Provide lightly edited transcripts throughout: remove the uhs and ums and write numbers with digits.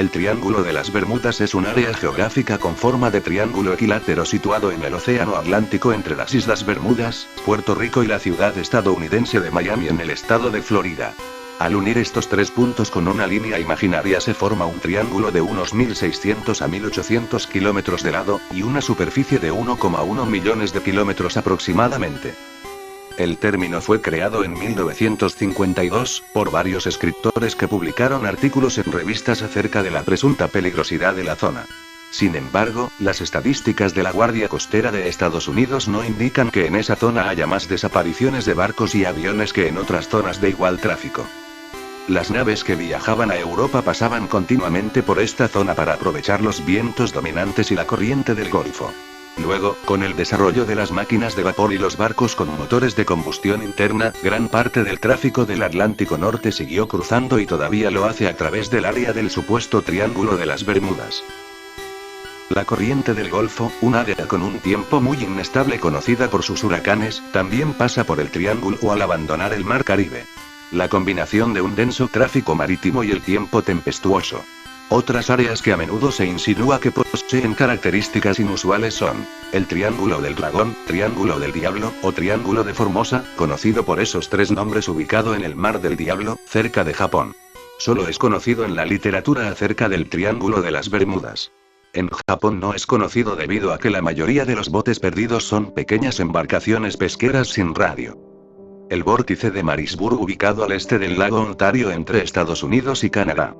El Triángulo de las Bermudas es un área geográfica con forma de triángulo equilátero situado en el Océano Atlántico entre las Islas Bermudas, Puerto Rico y la ciudad estadounidense de Miami en el estado de Florida. Al unir estos tres puntos con una línea imaginaria se forma un triángulo de unos 1.600 a 1.800 kilómetros de lado, y una superficie de 1,1 millones de kilómetros aproximadamente. El término fue creado en 1952, por varios escritores que publicaron artículos en revistas acerca de la presunta peligrosidad de la zona. Sin embargo, las estadísticas de la Guardia Costera de Estados Unidos no indican que en esa zona haya más desapariciones de barcos y aviones que en otras zonas de igual tráfico. Las naves que viajaban a Europa pasaban continuamente por esta zona para aprovechar los vientos dominantes y la corriente del Golfo. Luego, con el desarrollo de las máquinas de vapor y los barcos con motores de combustión interna, gran parte del tráfico del Atlántico Norte siguió cruzando y todavía lo hace a través del área del supuesto Triángulo de las Bermudas. La corriente del Golfo, un área con un tiempo muy inestable conocida por sus huracanes, también pasa por el triángulo al abandonar el Mar Caribe. La combinación de un denso tráfico marítimo y el tiempo tempestuoso. Otras áreas que a menudo se insinúa que poseen características inusuales son el Triángulo del Dragón, Triángulo del Diablo, o Triángulo de Formosa, conocido por esos tres nombres, ubicado en el Mar del Diablo, cerca de Japón. Solo es conocido en la literatura acerca del Triángulo de las Bermudas. En Japón no es conocido debido a que la mayoría de los botes perdidos son pequeñas embarcaciones pesqueras sin radio. El vórtice de Marisburg, ubicado al este del lago Ontario entre Estados Unidos y Canadá.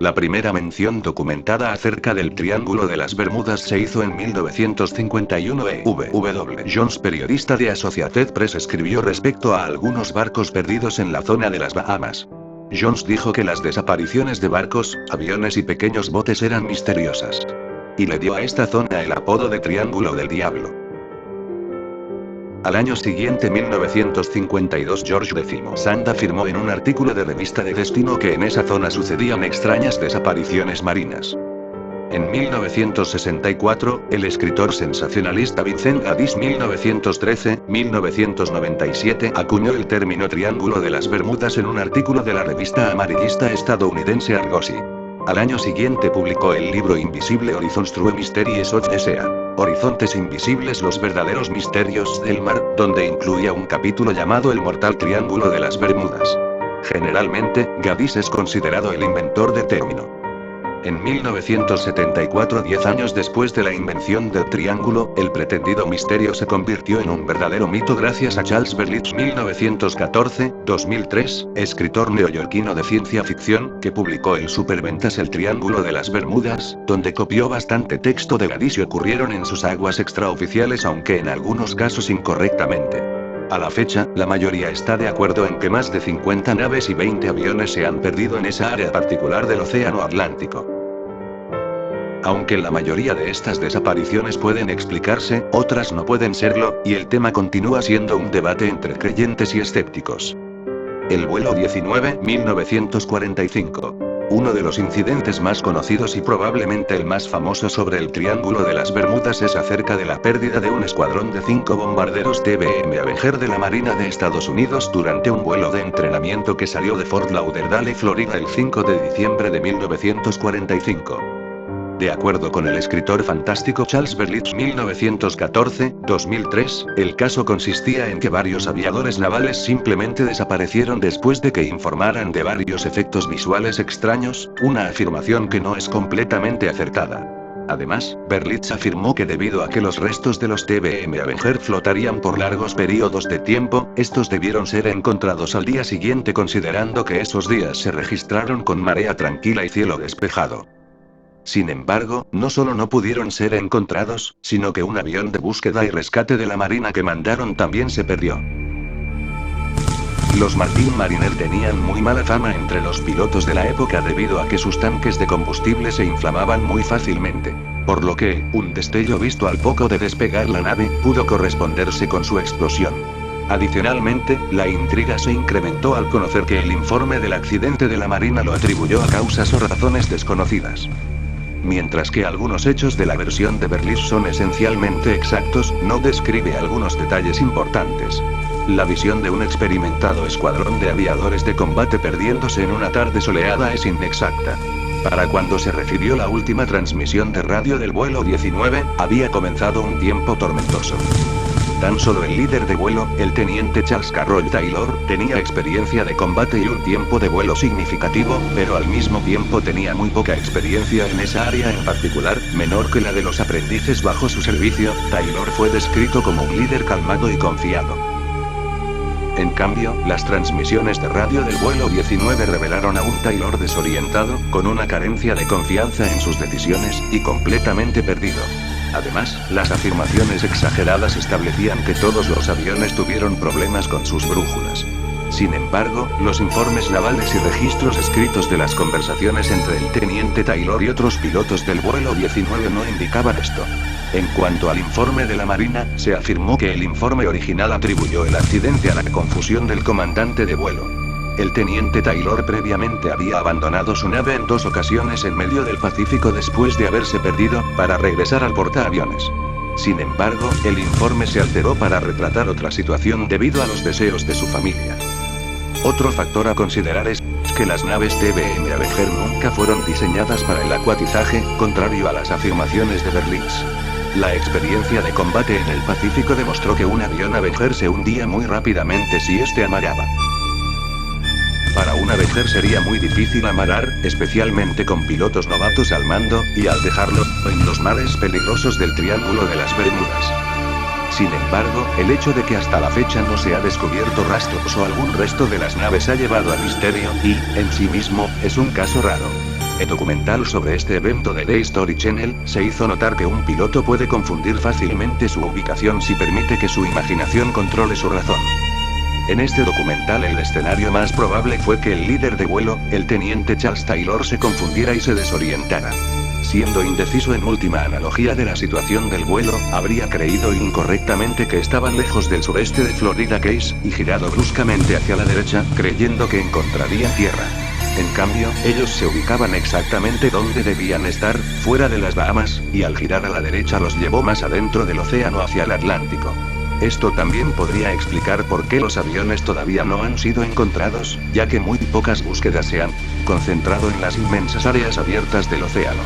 La primera mención documentada acerca del Triángulo de las Bermudas se hizo en 1951 e. W. Jones, periodista de Associated Press, escribió respecto a algunos barcos perdidos en la zona de las Bahamas. Jones dijo que las desapariciones de barcos, aviones y pequeños botes eran misteriosas. Y le dio a esta zona el apodo de Triángulo del Diablo. Al año siguiente, 1952, George X. Sand afirmó en un artículo de revista de Destino que en esa zona sucedían extrañas desapariciones marinas. En 1964, el escritor sensacionalista Vincent Gaddis 1913-1997 acuñó el término Triángulo de las Bermudas en un artículo de la revista amarillista estadounidense Argosy. Al año siguiente publicó el libro Invisible Horizons True Mysteries of the Sea. Horizontes invisibles, los verdaderos misterios del mar, donde incluía un capítulo llamado El Mortal Triángulo de las Bermudas. Generalmente, Gaddis es considerado el inventor del término. En 1974, 10 años después de la invención del triángulo, el pretendido misterio se convirtió en un verdadero mito gracias a Charles Berlitz 1914-2003, escritor neoyorquino de ciencia ficción, que publicó el superventas El Triángulo de las Bermudas, donde copió bastante texto de Gaddis y ocurrieron en sus aguas extraoficiales, aunque en algunos casos incorrectamente. A la fecha, la mayoría está de acuerdo en que más de 50 naves y 20 aviones se han perdido en esa área particular del Océano Atlántico. Aunque la mayoría de estas desapariciones pueden explicarse, otras no pueden serlo, y el tema continúa siendo un debate entre creyentes y escépticos. El vuelo 19, 1945. Uno de los incidentes más conocidos y probablemente el más famoso sobre el Triángulo de las Bermudas es acerca de la pérdida de un escuadrón de 5 bombarderos TBM Avenger de la Marina de Estados Unidos durante un vuelo de entrenamiento que salió de Fort Lauderdale, Florida, el 5 de diciembre de 1945. De acuerdo con el escritor fantástico Charles Berlitz 1914-2003, el caso consistía en que varios aviadores navales simplemente desaparecieron después de que informaran de varios efectos visuales extraños, una afirmación que no es completamente acertada. Además, Berlitz afirmó que debido a que los restos de los TBM Avenger flotarían por largos periodos de tiempo, estos debieron ser encontrados al día siguiente, considerando que esos días se registraron con marea tranquila y cielo despejado. Sin embargo, no solo no pudieron ser encontrados, sino que un avión de búsqueda y rescate de la Marina que mandaron también se perdió. Los Martin Mariner tenían muy mala fama entre los pilotos de la época debido a que sus tanques de combustible se inflamaban muy fácilmente, por lo que, un destello visto al poco de despegar la nave, pudo corresponderse con su explosión. Adicionalmente, la intriga se incrementó al conocer que el informe del accidente de la Marina lo atribuyó a causas o razones desconocidas. Mientras que algunos hechos de la versión de Berlitz son esencialmente exactos, no describe algunos detalles importantes. La visión de un experimentado escuadrón de aviadores de combate perdiéndose en una tarde soleada es inexacta. Para cuando se recibió la última transmisión de radio del vuelo 19, había comenzado un tiempo tormentoso. Tan solo el líder de vuelo, el teniente Charles Carroll Taylor, tenía experiencia de combate y un tiempo de vuelo significativo, pero al mismo tiempo tenía muy poca experiencia en esa área en particular, menor que la de los aprendices bajo su servicio. Taylor fue descrito como un líder calmado y confiado. En cambio, las transmisiones de radio del vuelo 19 revelaron a un Taylor desorientado, con una carencia de confianza en sus decisiones, y completamente perdido. Además, las afirmaciones exageradas establecían que todos los aviones tuvieron problemas con sus brújulas. Sin embargo, los informes navales y registros escritos de las conversaciones entre el teniente Taylor y otros pilotos del vuelo 19 no indicaban esto. En cuanto al informe de la Marina, se afirmó que el informe original atribuyó el accidente a la confusión del comandante de vuelo. El teniente Taylor previamente había abandonado su nave en 2 ocasiones en medio del Pacífico después de haberse perdido, para regresar al portaaviones. Sin embargo, el informe se alteró para retratar otra situación debido a los deseos de su familia. Otro factor a considerar es que las naves TBM Avenger nunca fueron diseñadas para el acuatizaje, contrario a las afirmaciones de Berlitz. La experiencia de combate en el Pacífico demostró que un avión Avenger se hundía muy rápidamente si este amarraba. Para un Avenger sería muy difícil amarar, especialmente con pilotos novatos al mando, y al dejarlo en los mares peligrosos del Triángulo de las Bermudas. Sin embargo, el hecho de que hasta la fecha no se ha descubierto rastros o algún resto de las naves ha llevado al misterio, y, en sí mismo, es un caso raro. El documental sobre este evento de The History Channel, se hizo notar que un piloto puede confundir fácilmente su ubicación si permite que su imaginación controle su razón. En este documental el escenario más probable fue que el líder de vuelo, el teniente Charles Taylor, se confundiera y se desorientara. Siendo indeciso en última analogía de la situación del vuelo, habría creído incorrectamente que estaban lejos del sureste de Florida Keys, y girado bruscamente hacia la derecha, creyendo que encontrarían tierra. En cambio, ellos se ubicaban exactamente donde debían estar, fuera de las Bahamas, y al girar a la derecha los llevó más adentro del océano hacia el Atlántico. Esto también podría explicar por qué los aviones todavía no han sido encontrados, ya que muy pocas búsquedas se han concentrado en las inmensas áreas abiertas del océano.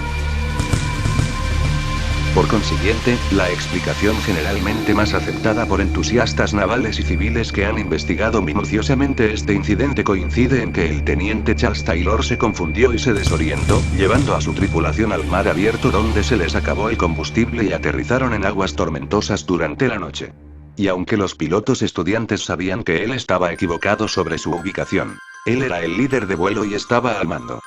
Por consiguiente, la explicación generalmente más aceptada por entusiastas navales y civiles que han investigado minuciosamente este incidente coincide en que el teniente Charles Taylor se confundió y se desorientó, llevando a su tripulación al mar abierto donde se les acabó el combustible y aterrizaron en aguas tormentosas durante la noche. Y aunque los pilotos estudiantes sabían que él estaba equivocado sobre su ubicación, él era el líder de vuelo y estaba al mando.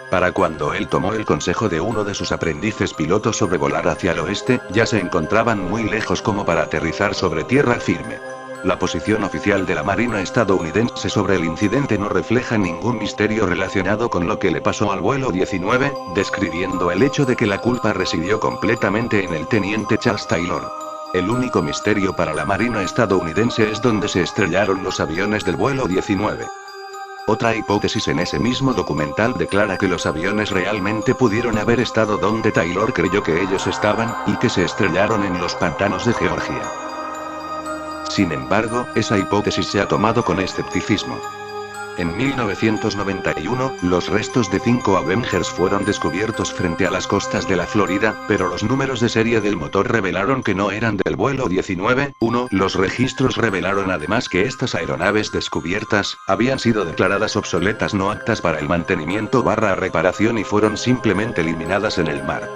Para cuando él tomó el consejo de uno de sus aprendices pilotos sobre volar hacia el oeste, ya se encontraban muy lejos como para aterrizar sobre tierra firme. La posición oficial de la Marina estadounidense sobre el incidente no refleja ningún misterio relacionado con lo que le pasó al vuelo 19, describiendo el hecho de que la culpa residió completamente en el teniente Charles Taylor. El único misterio para la Marina estadounidense es dónde se estrellaron los aviones del vuelo 19. Otra hipótesis en ese mismo documental declara que los aviones realmente pudieron haber estado donde Taylor creyó que ellos estaban, y que se estrellaron en los pantanos de Georgia. Sin embargo, esa hipótesis se ha tomado con escepticismo. En 1991, los restos de 5 Avengers fueron descubiertos frente a las costas de la Florida, pero los números de serie del motor revelaron que no eran del vuelo 19-1. Los registros revelaron además que estas aeronaves descubiertas habían sido declaradas obsoletas no aptas para el mantenimiento/reparación y fueron simplemente eliminadas en el mar.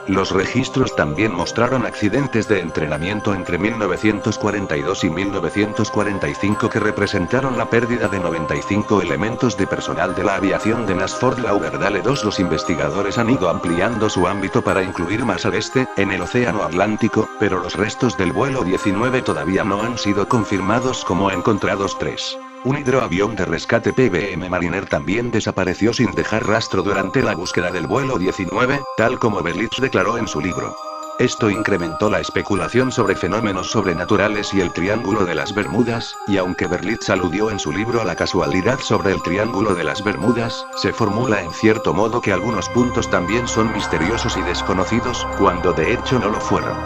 Los registros también mostraron accidentes de entrenamiento entre 1942 y 1945 que representaron la pérdida de 95 elementos de personal de la aviación de Fort Lauderdale 2. Los investigadores han ido ampliando su ámbito para incluir más al este, en el Océano Atlántico, pero los restos del vuelo 19 todavía no han sido confirmados como encontrados. 3. Un hidroavión de rescate PBM Mariner también desapareció sin dejar rastro durante la búsqueda del vuelo 19, tal como Berlitz declaró en su libro. Esto incrementó la especulación sobre fenómenos sobrenaturales y el Triángulo de las Bermudas, y aunque Berlitz aludió en su libro a la casualidad sobre el Triángulo de las Bermudas, se formula en cierto modo que algunos puntos también son misteriosos y desconocidos, cuando de hecho no lo fueron.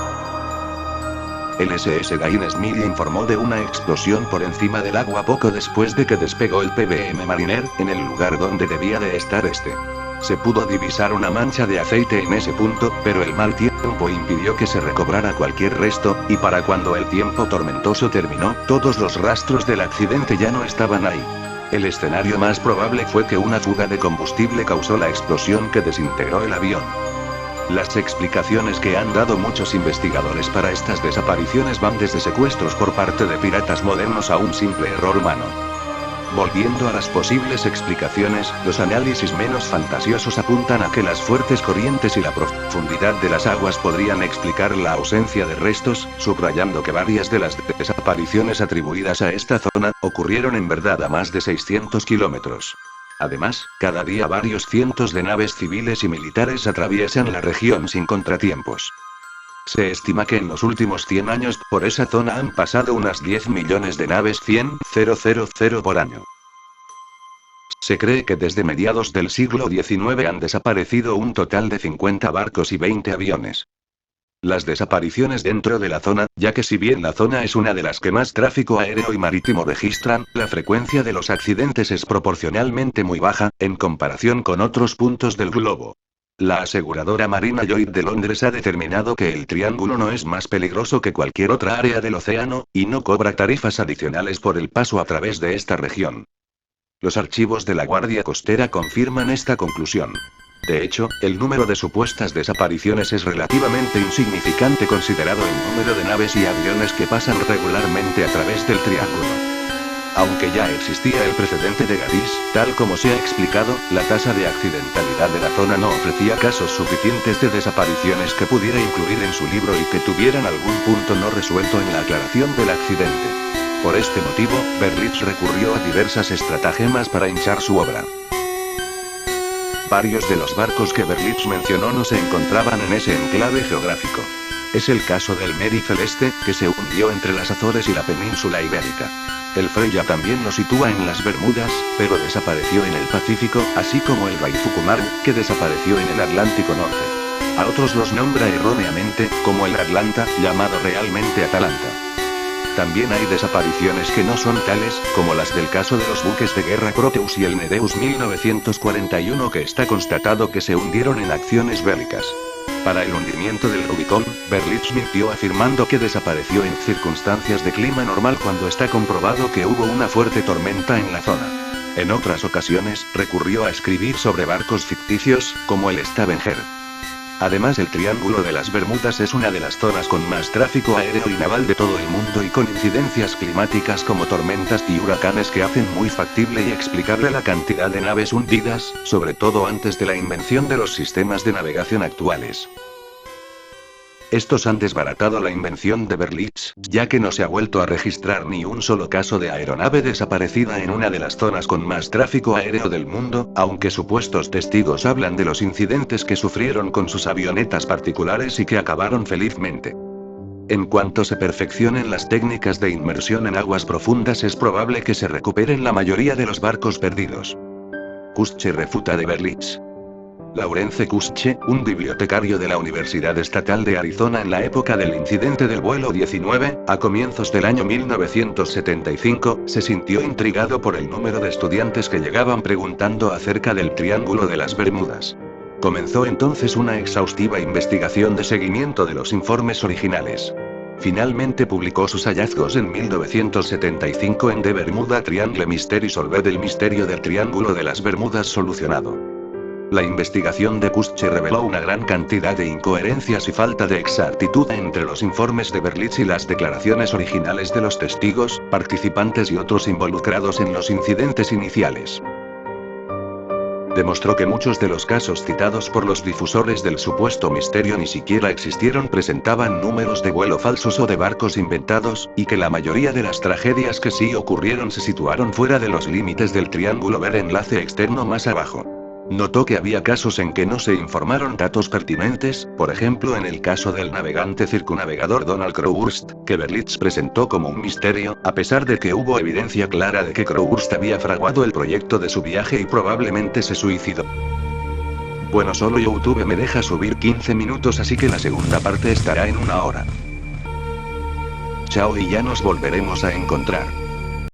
El SS Gainesville informó de una explosión por encima del agua poco después de que despegó el PBM Mariner, en el lugar donde debía de estar este. Se pudo divisar una mancha de aceite en ese punto, pero el mal tiempo impidió que se recobrara cualquier resto, y para cuando el tiempo tormentoso terminó, todos los rastros del accidente ya no estaban ahí. El escenario más probable fue que una fuga de combustible causó la explosión que desintegró el avión. Las explicaciones que han dado muchos investigadores para estas desapariciones van desde secuestros por parte de piratas modernos a un simple error humano. Volviendo a las posibles explicaciones, los análisis menos fantasiosos apuntan a que las fuertes corrientes y la profundidad de las aguas podrían explicar la ausencia de restos, subrayando que varias de las desapariciones atribuidas a esta zona ocurrieron en verdad a más de 600 kilómetros. Además, cada día varios cientos de naves civiles y militares atraviesan la región sin contratiempos. Se estima que en los últimos 100 años por esa zona han pasado unas 10 millones de naves 100.000 por año. Se cree que desde mediados del siglo XIX han desaparecido un total de 50 barcos y 20 aviones. Las desapariciones dentro de la zona, ya que si bien la zona es una de las que más tráfico aéreo y marítimo registran, la frecuencia de los accidentes es proporcionalmente muy baja, en comparación con otros puntos del globo. La aseguradora Marina Lloyd de Londres ha determinado que el Triángulo no es más peligroso que cualquier otra área del océano, y no cobra tarifas adicionales por el paso a través de esta región. Los archivos de la Guardia Costera confirman esta conclusión. De hecho, el número de supuestas desapariciones es relativamente insignificante considerado el número de naves y aviones que pasan regularmente a través del Triángulo. Aunque ya existía el precedente de Gadis, tal como se ha explicado, la tasa de accidentalidad de la zona no ofrecía casos suficientes de desapariciones que pudiera incluir en su libro y que tuvieran algún punto no resuelto en la aclaración del accidente. Por este motivo, Berlitz recurrió a diversas estratagemas para hinchar su obra. Varios de los barcos que Berlitz mencionó no se encontraban en ese enclave geográfico. Es el caso del Mary Celeste, que se hundió entre las Azores y la península ibérica. El Freya también lo sitúa en las Bermudas, pero desapareció en el Pacífico, así como el Baifukumaru, que desapareció en el Atlántico Norte. A otros los nombra erróneamente, como el Atlanta, llamado realmente Atalanta. También hay desapariciones que no son tales, como las del caso de los buques de guerra Proteus y el Nereus 1941, que está constatado que se hundieron en acciones bélicas. Para el hundimiento del Rubicón, Berlitz mintió afirmando que desapareció en circunstancias de clima normal cuando está comprobado que hubo una fuerte tormenta en la zona. En otras ocasiones, recurrió a escribir sobre barcos ficticios, como el Stavanger. Además, el Triángulo de las Bermudas es una de las zonas con más tráfico aéreo y naval de todo el mundo y con incidencias climáticas como tormentas y huracanes que hacen muy factible y explicable la cantidad de naves hundidas, sobre todo antes de la invención de los sistemas de navegación actuales. Estos han desbaratado la invención de Berlitz, ya que no se ha vuelto a registrar ni un solo caso de aeronave desaparecida en una de las zonas con más tráfico aéreo del mundo, aunque supuestos testigos hablan de los incidentes que sufrieron con sus avionetas particulares y que acabaron felizmente. En cuanto se perfeccionen las técnicas de inmersión en aguas profundas, es probable que se recuperen la mayoría de los barcos perdidos. Kutsche refuta de Berlitz. Laurence Kutsche, un bibliotecario de la Universidad Estatal de Arizona en la época del incidente del vuelo 19, a comienzos del año 1975, se sintió intrigado por el número de estudiantes que llegaban preguntando acerca del Triángulo de las Bermudas. Comenzó entonces una exhaustiva investigación de seguimiento de los informes originales. Finalmente publicó sus hallazgos en 1975 en The Bermuda Triangle Mystery Solved, el misterio del Triángulo de las Bermudas solucionado. La investigación de Kutsche reveló una gran cantidad de incoherencias y falta de exactitud entre los informes de Berlitz y las declaraciones originales de los testigos, participantes y otros involucrados en los incidentes iniciales. Demostró que muchos de los casos citados por los difusores del supuesto misterio ni siquiera existieron, presentaban números de vuelo falsos o de barcos inventados, y que la mayoría de las tragedias que sí ocurrieron se situaron fuera de los límites del triángulo. Ver enlace externo más abajo. Notó que había casos en que no se informaron datos pertinentes, por ejemplo en el caso del navegante circunnavegador Donald Crowhurst, que Berlitz presentó como un misterio, a pesar de que hubo evidencia clara de que Crowhurst había fraguado el proyecto de su viaje y probablemente se suicidó. Bueno, solo YouTube me deja subir 15 minutos, así que la segunda parte estará en 1 hora. Chao y ya nos volveremos a encontrar.